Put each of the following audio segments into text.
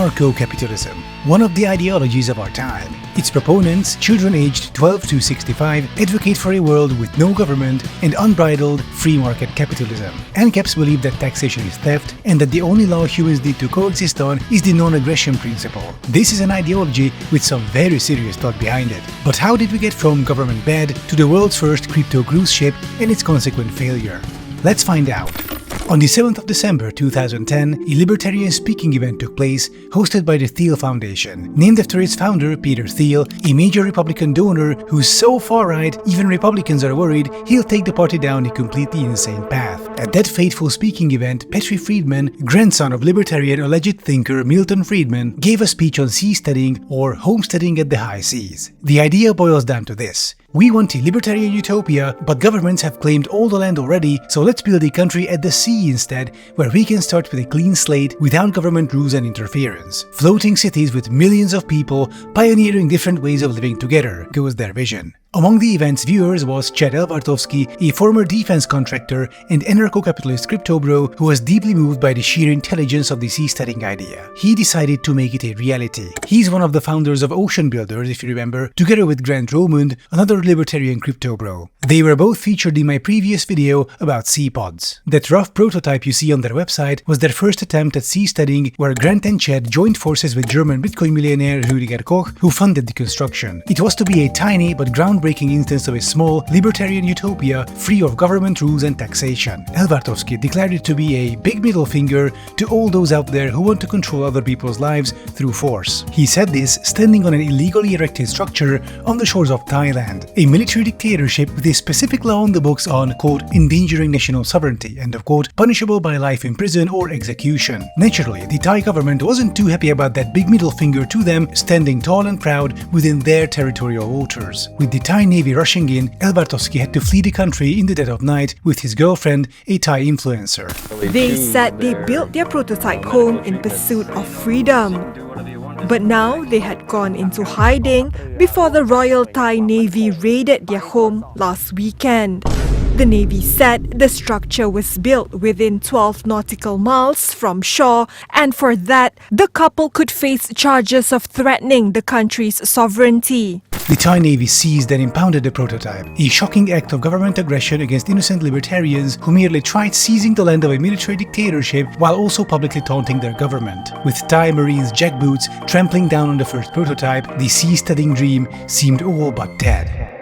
anarcho-capitalism, one of the ideologies of our time. Its proponents, children aged 12 to 65, advocate for a world with no government and unbridled free market capitalism. ANCAPs believe that taxation is theft and that the only law humans need to coexist on is the non-aggression principle. This is an ideology with some very serious thought behind it. But how did we get from government bad to the world's first crypto cruise ship and its consequent failure? Let's find out. On the 7th of December 2010, a libertarian speaking event took place, hosted by the Thiel Foundation, named after its founder, Peter Thiel, a major Republican donor who's so far-right, even Republicans are worried he'll take the party down a completely insane path. At that fateful speaking event, Petri Friedman, grandson of libertarian alleged thinker Milton Friedman, gave a speech on seasteading or homesteading at the high seas. The idea boils down to this. We want a libertarian utopia, but governments have claimed all the land already, so let's build a country at the sea instead, where we can start with a clean slate without government rules and interference. Floating cities with millions of people pioneering different ways of living together goes their vision. Among the event's viewers was Chad Elbartovsky, a former defense contractor and anarcho-capitalist crypto bro who was deeply moved by the sheer intelligence of the seasteading idea. He decided to make it a reality. He's one of the founders of Ocean Builders, if you remember, together with Grant Romund, another libertarian crypto bro. They were both featured in my previous video about sea pods. That rough prototype you see on their website was their first attempt at seasteading, where Grant and Chad joined forces with German Bitcoin millionaire Rüdiger Koch, who funded the construction. It was to be a tiny but groundbreaking instance of a small, libertarian utopia free of government rules and taxation. Elbartovsky declared it to be a big middle finger to all those out there who want to control other people's lives through force. He said this standing on an illegally erected structure on the shores of Thailand, a military dictatorship with a specific law on the books on, quote, endangering national sovereignty, end of quote, punishable by life in prison or execution. Naturally, the Thai government wasn't too happy about that big middle finger to them standing tall and proud within their territorial waters. With the Thai Navy rushing in, Elbartovsky had to flee the country in the dead of night with his girlfriend, a Thai influencer. They said they built their prototype home in pursuit of freedom. But now they had gone into hiding before the Royal Thai Navy raided their home last weekend. The Navy said the structure was built within 12 nautical miles from shore, and for that, the couple could face charges of threatening the country's sovereignty. The Thai Navy seized and impounded the prototype, a shocking act of government aggression against innocent libertarians who merely tried seizing the land of a military dictatorship while also publicly taunting their government. With Thai Marines' jackboots trampling down on the first prototype, the seasteading dream seemed all but dead.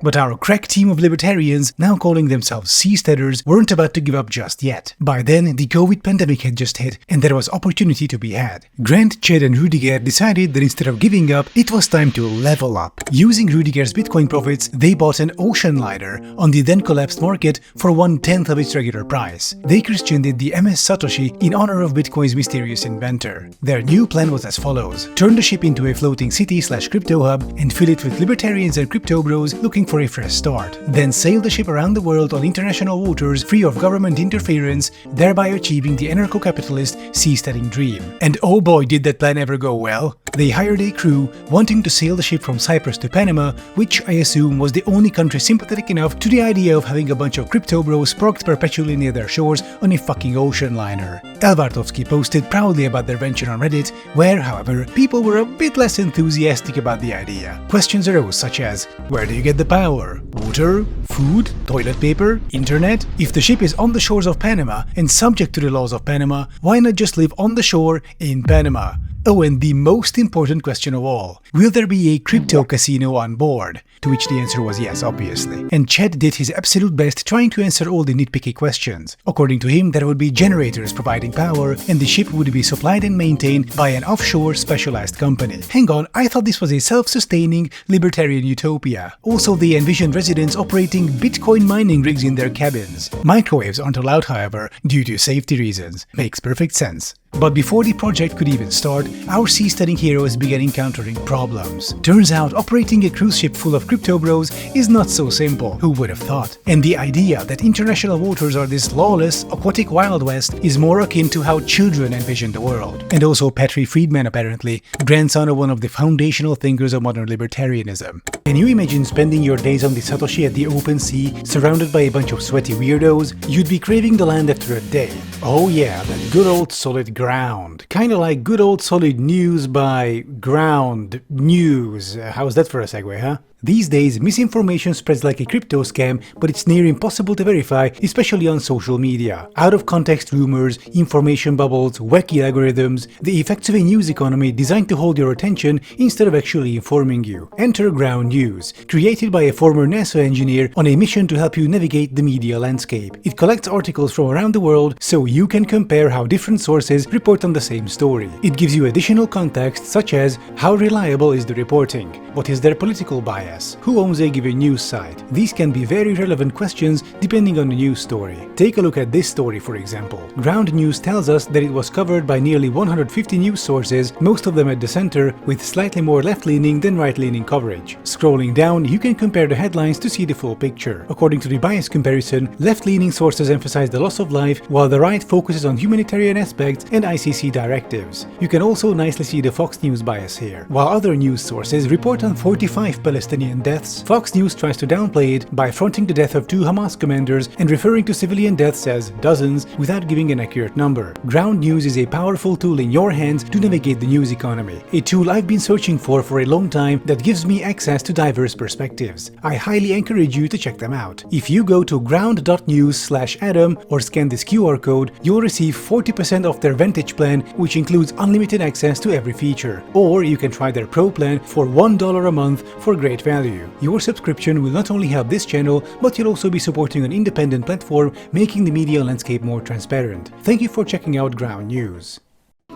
But our crack team of libertarians, now calling themselves seasteaders, weren't about to give up just yet. By then, the COVID pandemic had just hit, and there was opportunity to be had. Grant, Chad and Rüdiger decided that instead of giving up, it was time to level up. Using Rüdiger's Bitcoin profits, they bought an ocean liner on the then collapsed market for 1/10 of its regular price. They christened it the MS Satoshi in honor of Bitcoin's mysterious inventor. Their new plan was as follows: turn the ship into a floating city/crypto hub and fill it with libertarians and crypto bros looking for a fresh start. Then sail the ship around the world on international waters free of government interference, thereby achieving the anarcho-capitalist seasteading dream. And oh boy, did that plan ever go well. They hired a crew wanting to sail the ship from Cyprus to Panama, which I assume was the only country sympathetic enough to the idea of having a bunch of crypto bros parked perpetually near their shores on a fucking ocean liner. Elbartovsky posted proudly about their venture on Reddit, where, however, people were a bit less enthusiastic about the idea. Questions arose such as, where do you get the power? Water? Food? Toilet paper? Internet? If the ship is on the shores of Panama and subject to the laws of Panama, why not just live on the shore in Panama? Oh, and the most important question of all, will there be a crypto casino on board? To which the answer was yes, obviously. And Chad did his absolute best trying to answer all the nitpicky questions. According to him, there would be generators providing power, and the ship would be supplied and maintained by an offshore specialized company. Hang on, I thought this was a self-sustaining libertarian utopia. Also, they envisioned residents operating Bitcoin mining rigs in their cabins. Microwaves aren't allowed, however, due to safety reasons. Makes perfect sense. But before the project could even start, our seasteading heroes began encountering problems. Turns out, operating a cruise ship full of crypto bros is not so simple. Who would have thought? And the idea that international waters are this lawless, aquatic Wild West is more akin to how children envision the world. And also Petri Friedman, apparently, grandson of one of the foundational thinkers of modern libertarianism. Can you imagine spending your days on the Satoshi at the open sea, surrounded by a bunch of sweaty weirdos? You'd be craving the land after a day. Oh yeah, that good old solid ground ground. Kinda like good old solid news by ground news. How's that for a segue, huh? These days, misinformation spreads like a crypto scam, but it's near impossible to verify, especially on social media. Out-of-context rumors, information bubbles, wacky algorithms, the effects of a news economy designed to hold your attention instead of actually informing you. Enter Ground News, created by a former NASA engineer on a mission to help you navigate the media landscape. It collects articles from around the world so you can compare how different sources report on the same story. It gives you additional context such as how reliable is the reporting, what is their political bias, who owns a given news site. These can be very relevant questions depending on the news story. Take a look at this story, for example. Ground News tells us that it was covered by nearly 150 news sources, most of them at the center, with slightly more left-leaning than right-leaning coverage. Scrolling down, you can compare the headlines to see the full picture. According to the bias comparison, left-leaning sources emphasize the loss of life, while the right focuses on humanitarian aspects and ICC directives. You can also nicely see the Fox News bias here. While other news sources report on 45 Palestinian deaths, Fox News tries to downplay it by fronting the death of 2 Hamas commanders and referring to civilian deaths as dozens without giving an accurate number. Ground News is a powerful tool in your hands to navigate the news economy, a tool I've been searching for a long time that gives me access to diverse perspectives. I highly encourage you to check them out. If you go to ground.news/Adam or scan this QR code, you'll receive 40% off their Vantage plan, which includes unlimited access to every feature. Or you can try their Pro plan for $1 a month for great value. Your subscription will not only help this channel, but you'll also be supporting an independent platform, making the media landscape more transparent. Thank you for checking out Ground News.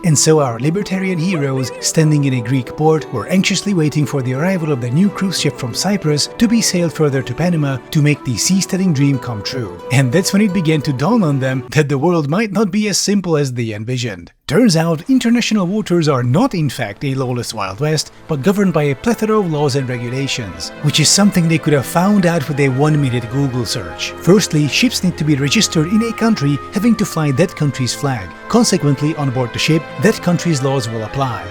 And so our libertarian heroes, standing in a Greek port, were anxiously waiting for the arrival of the new cruise ship from Cyprus to be sailed further to Panama to make the seasteading dream come true. And that's when it began to dawn on them that the world might not be as simple as they envisioned. Turns out, international waters are not in fact a lawless Wild West, but governed by a plethora of laws and regulations, which is something they could have found out with a 1-minute Google search. Firstly, ships need to be registered in a country having to fly that country's flag. Consequently, on board the ship, that country's laws will apply.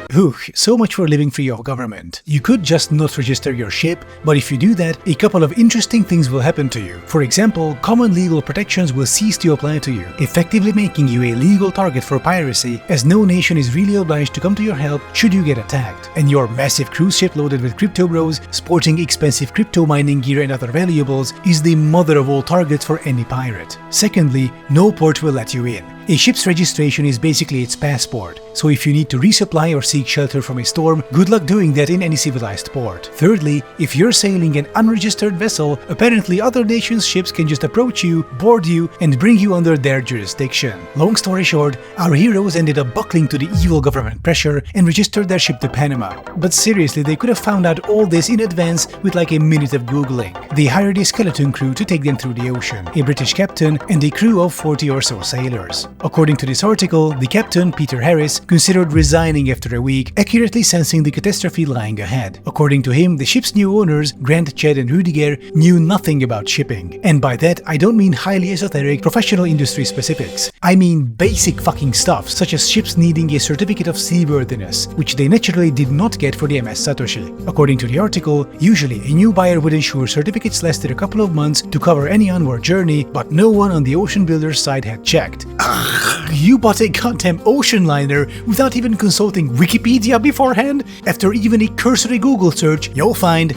So much for living free of government. You could just not register your ship, but if you do that, a couple of interesting things will happen to you. For example, common legal protections will cease to apply to you, effectively making you a legal target for piracy, as no nation is really obliged to come to your help should you get attacked. And your massive cruise ship loaded with crypto bros, sporting expensive crypto mining gear and other valuables, is the mother of all targets for any pirate. Secondly, no port will let you in. A ship's registration is basically its passport, so if you need to resupply or seek shelter from a storm, good luck doing that in any civilized port. Thirdly, if you're sailing an unregistered vessel, apparently other nations' ships can just approach you, board you, and bring you under their jurisdiction. Long story short, our heroes ended up buckling to the evil government pressure and registered their ship to Panama. But seriously, they could have found out all this in advance with like a minute of googling. They hired a skeleton crew to take them through the ocean, a British captain and a crew of 40 or so sailors. According to this article, the captain, Peter Harris, considered resigning after a week, accurately sensing the catastrophe lying ahead. According to him, the ship's new owners, Grant, Chad and Rudiger, knew nothing about shipping. And by that, I don't mean highly esoteric professional industry specifics. I mean basic fucking stuff, such as ships needing a certificate of seaworthiness, which they naturally did not get for the MS Satoshi. According to the article, usually a new buyer would ensure certificates lasted a couple of months to cover any onward journey, but no one on the ocean builder's side had checked. You bought a goddamn ocean liner without even consulting Wikipedia beforehand? After even a cursory Google search, you'll find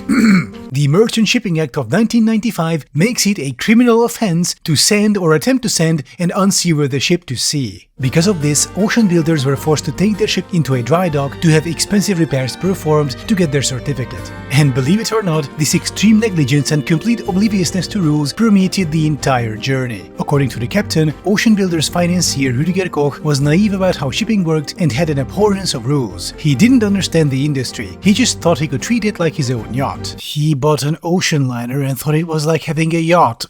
the Merchant Shipping Act of 1995 makes it a criminal offense to send or attempt to send an unseaworthy ship to sea. Because of this, ocean builders were forced to take their ship into a dry dock to have expensive repairs performed to get their certificate. And believe it or not, this extreme negligence and complete obliviousness to rules permeated the entire journey. According to the captain, ocean builders financier Rudiger Koch was naive about how shipping worked and had an abhorrence of rules. He didn't understand the industry, he just thought he could treat it like his own yacht. He bought an ocean liner and thought it was like having a yacht.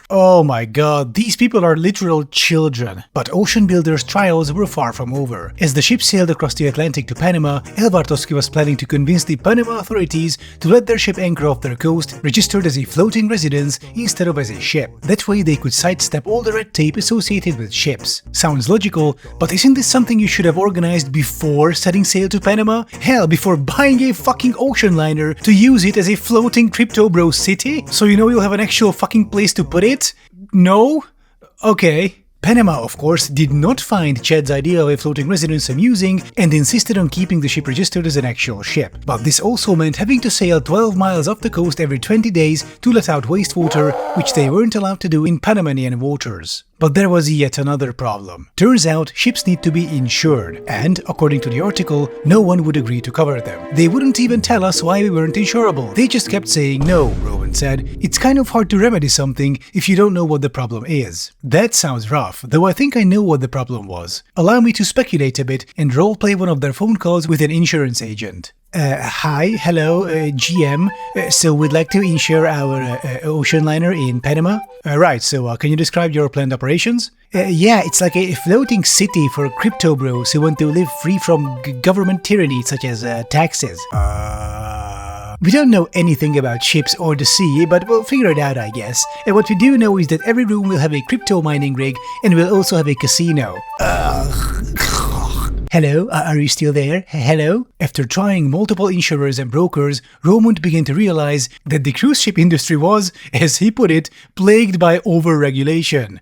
Oh my god, these people are literal children. But ocean builders' trials were far from over. As the ship sailed across the Atlantic to Panama, El Bartosky was planning to convince the Panama authorities to let their ship anchor off their coast, registered as a floating residence instead of as a ship. That way they could sidestep all the red tape associated with ships. Sounds logical, but isn't this something you should have organized before setting sail to Panama? Hell, before buying a fucking ocean liner to use it as a floating crypto bro city? So you know you'll have an actual fucking place to put it? No? Okay. Panama, of course, did not find Chad's idea of a floating residence amusing and insisted on keeping the ship registered as an actual ship. But this also meant having to sail 12 miles off the coast every 20 days to let out wastewater, which they weren't allowed to do in Panamanian waters. But there was yet another problem. Turns out ships need to be insured, and, according to the article, no one would agree to cover them. They wouldn't even tell us why we weren't insurable. They just kept saying no, Rowan said. It's kind of hard to remedy something if you don't know what the problem is. That sounds rough, though I think I know what the problem was. Allow me to speculate a bit and roleplay one of their phone calls with an insurance agent. Hi, hello, GM. So we'd like to insure our ocean liner in Panama? Right, so can you describe your planned operations? Yeah, it's like a floating city for crypto bros who want to live free from government tyranny such as taxes. We don't know anything about ships or the sea, but we'll figure it out, I guess. And what we do know is that every room will have a crypto mining rig and we'll also have a casino. Hello, are you still there? Hello? After trying multiple insurers and brokers, Romund began to realize that the cruise ship industry was, as he put it, plagued by over-regulation.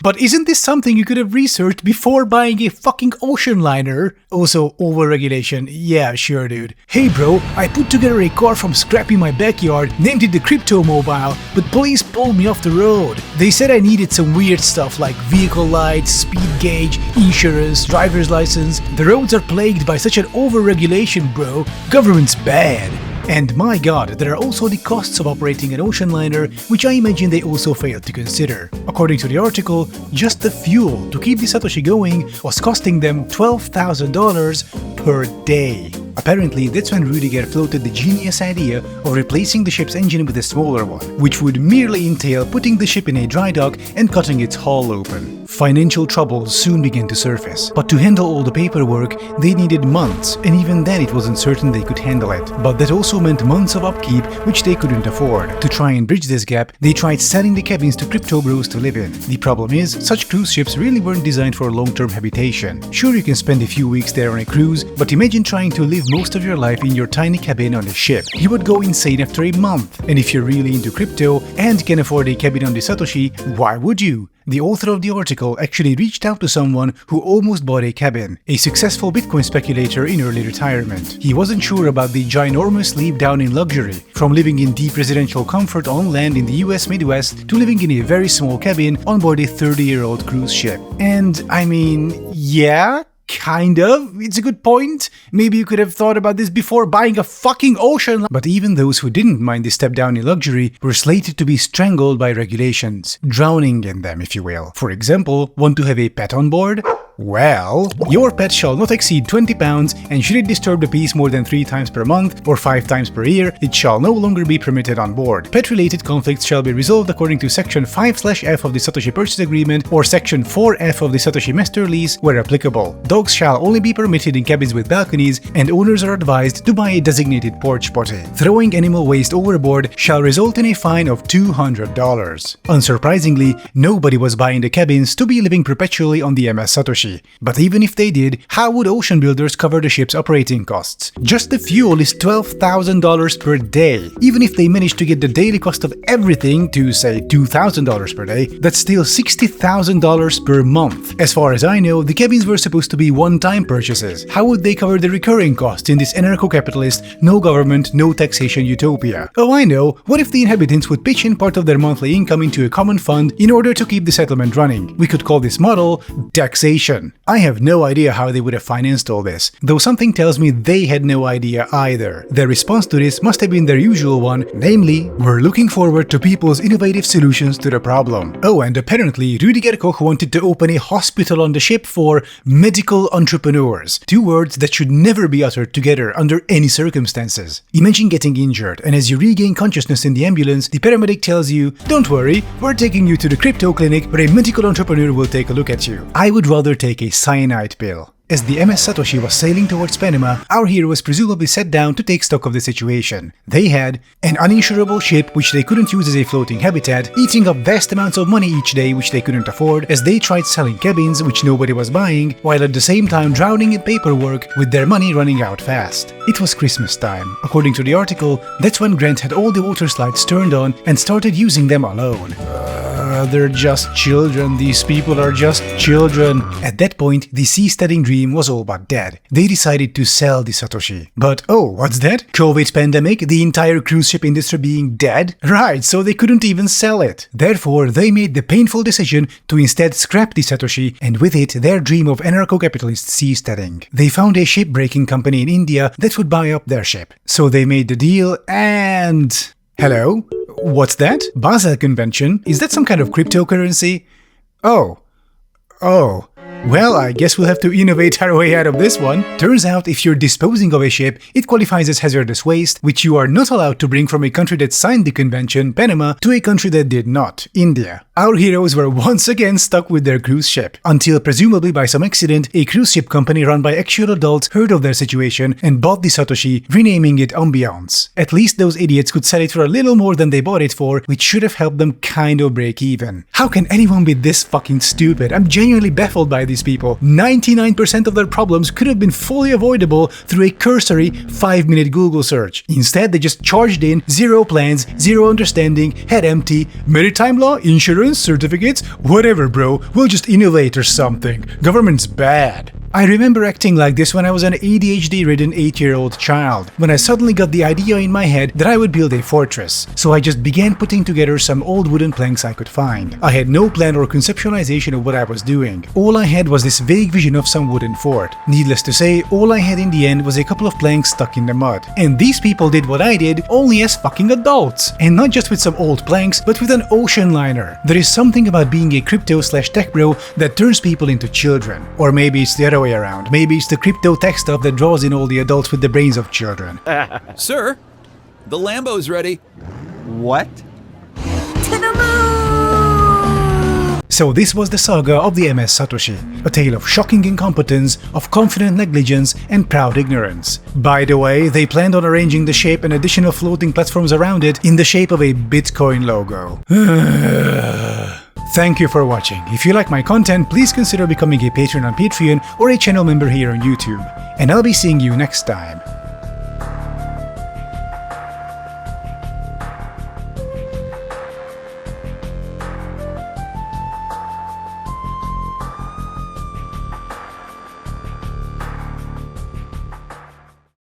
But isn't this something you could have researched before buying a fucking ocean liner? Also, over-regulation. Yeah, sure, dude. Hey bro, I put together a car from scrap in my backyard, named it the Crypto Mobile, but police pulled me off the road. They said I needed some weird stuff like vehicle lights, speed gauge, insurance, driver's license. The roads are plagued by such an over-regulation, bro. Government's bad. And my god, there are also the costs of operating an ocean liner, which I imagine they also failed to consider. According to the article, just the fuel to keep the Satoshi going was costing them $12,000 per day. Apparently, that's when Rudiger floated the genius idea of replacing the ship's engine with a smaller one, which would merely entail putting the ship in a dry dock and cutting its hull open. Financial troubles soon began to surface, but to handle all the paperwork, they needed months, and even then it wasn't certain they could handle it. But that also meant months of upkeep, which they couldn't afford. To try and bridge this gap, they tried selling the cabins to crypto bros to live in. The problem is, such cruise ships really weren't designed for long-term habitation. Sure, you can spend a few weeks there on a cruise, but imagine trying to live most of your life in your tiny cabin on a ship. You would go insane after a month. And if you're really into crypto and can afford a cabin on the Satoshi, why would you? The author of the article actually reached out to someone who almost bought a cabin, a successful Bitcoin speculator in early retirement. He wasn't sure about the ginormous leap down in luxury, from living in deep residential comfort on land in the US Midwest to living in a very small cabin on board a 30-year-old cruise ship. And I mean, yeah, kind of. It's a good point. Maybe you could have thought about this before buying a fucking ocean. But even those who didn't mind the step down in luxury were slated to be strangled by regulations, drowning in them, if you will. For example, want to have a pet on board? Well, your pet shall not exceed 20 pounds, and should it disturb the peace more than 3 times per month or 5 times per year, it shall no longer be permitted on board. Pet-related conflicts shall be resolved according to Section 5/F of the Satoshi Purchase Agreement or Section 4F of the Satoshi Master Lease where applicable. Dogs shall only be permitted in cabins with balconies, and owners are advised to buy a designated porch potty. Throwing animal waste overboard shall result in a fine of $200. Unsurprisingly, nobody was buying the cabins to be living perpetually on the MS Satoshi. But even if they did, how would ocean builders cover the ship's operating costs? Just the fuel is $12,000 per day. Even if they managed to get the daily cost of everything to, say, $2,000 per day, that's still $60,000 per month. As far as I know, the cabins were supposed to be one-time purchases. How would they cover the recurring costs in this anarcho-capitalist, no government, no taxation utopia? Oh, I know. What if the inhabitants would pitch in part of their monthly income into a common fund in order to keep the settlement running? We could call this model taxation. I have no idea how they would have financed all this, though something tells me they had no idea either. Their response to this must have been their usual one, namely, we're looking forward to people's innovative solutions to the problem. Oh, and apparently Rudiger Koch wanted to open a hospital on the ship for medical entrepreneurs, 2 words that should never be uttered together under any circumstances. Imagine getting injured, and as you regain consciousness in the ambulance, the paramedic tells you, don't worry, we're taking you to the crypto clinic where a medical entrepreneur will take a look at you. I would rather take a cyanide pill. As the MS Satoshi was sailing towards Panama, our heroes presumably sat down to take stock of the situation. They had an uninsurable ship which they couldn't use as a floating habitat, eating up vast amounts of money each day which they couldn't afford as they tried selling cabins which nobody was buying, while at the same time drowning in paperwork with their money running out fast. It was Christmas time. According to the article, that's when Grant had all the water slides turned on and started using them alone. They're just children. These people are just children. At that point, the seasteading dream was all but dead. They decided to sell the Satoshi. But oh, what's that? COVID pandemic, the entire cruise ship industry being dead? Right, so they couldn't even sell it. Therefore, they made the painful decision to instead scrap the Satoshi and with it their dream of anarcho-capitalist seasteading. They found a shipbreaking company in India that would buy up their ship. So they made the deal and... Hello? What's that? Basel Convention? Is that some kind of cryptocurrency? Oh. Well, I guess we'll have to innovate our way out of this one. Turns out, if you're disposing of a ship, it qualifies as hazardous waste, which you are not allowed to bring from a country that signed the convention, Panama, to a country that did not, India. Our heroes were once again stuck with their cruise ship, until presumably by some accident, a cruise ship company run by actual adults heard of their situation and bought the Satoshi, renaming it Ambiance. At least those idiots could sell it for a little more than they bought it for, which should have helped them kind of break even. How can anyone be this fucking stupid? I'm genuinely baffled by these people. 99% of their problems could have been fully avoidable through a cursory 5-minute Google search. Instead, they just charged in zero plans, zero understanding, head empty, maritime law, insurance, certificates, whatever bro, we'll just innovate or something. Government's bad. I remember acting like this when I was an ADHD-ridden 8-year-old child, when I suddenly got the idea in my head that I would build a fortress. So I just began putting together some old wooden planks I could find. I had no plan or conceptualization of what I was doing. All I had was this vague vision of some wooden fort. Needless to say, all I had in the end was a couple of planks stuck in the mud. And these people did what I did, only as fucking adults. And not just with some old planks, but with an ocean liner. There is something about being a crypto/tech bro that turns people into children. Or maybe it's the other way around. Maybe it's the crypto tech stuff that draws in all the adults with the brains of children. Sir, the Lambo's ready. What? To the moon! So this was the saga of the MS Satoshi, a tale of shocking incompetence, of confident negligence and proud ignorance. By the way, they planned on arranging the ship and additional floating platforms around it in the shape of a Bitcoin logo. Thank you for watching. If you like my content, please consider becoming a patron on Patreon or a channel member here on YouTube. And I'll be seeing you next time.